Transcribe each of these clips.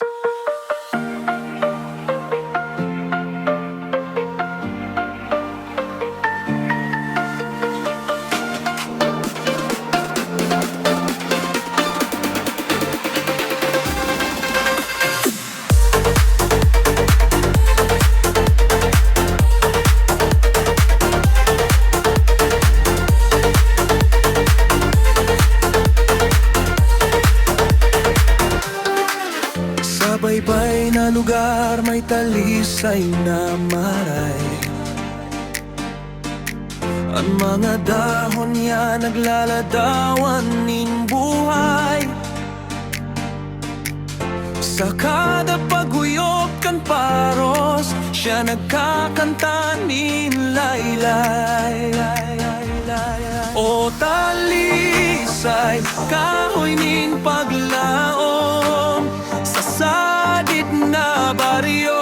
Sa baybay na lugar may talisay na maray. Ang mga dahon niya naglaladawan ng buhay. Sa kada paguyok kan paros, siya nagkakanta nin laylay. O talisay, kahoy nin paglaom sa sadit na baryo,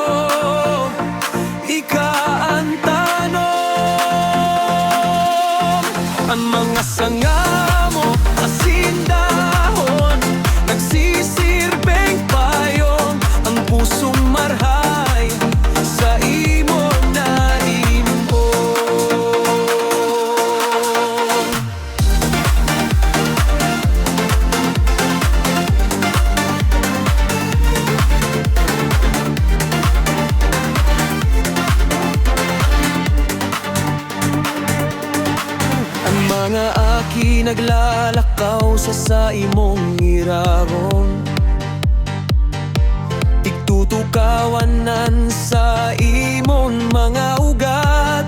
ika ang tanom. Ang mga sanga mo, asindahon, nagsisirbeng payong, ang pusong marhay sa imo na imbong. Ang mga aki naglalakaw sa imong iraron, tigtutukawanan sa imong mga ugat.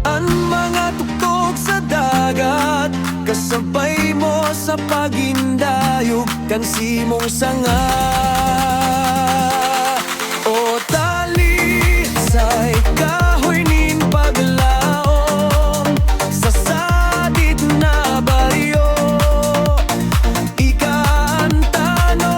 Ang mga tuktok sa dagat, kasabay mo sa pagindayog kan simong sanga. O talisay, kahoy nin paglaom sa sadit na baryo, ika ang tanom.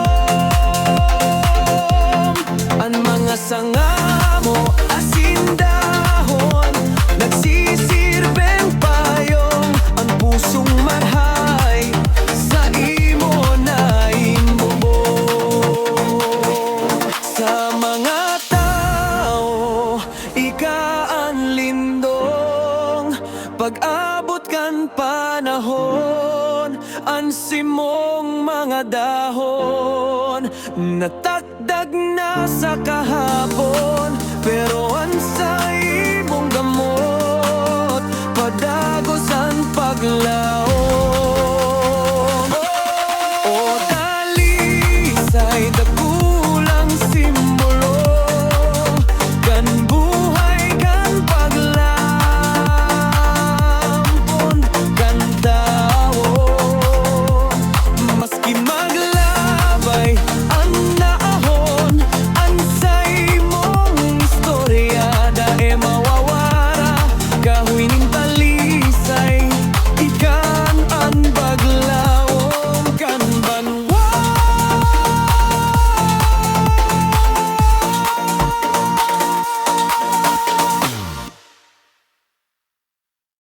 Ang mga sanga mo, asindahon, nagsisirbeng payong, ang pusong marhay sa imo na imbubong. Sa mga tao, ika ang lindong, pag-abot kan panahon, ang simong mga dahon natakdag na sa kahapon, pero ang sa imong gamot padagos ang paglaw.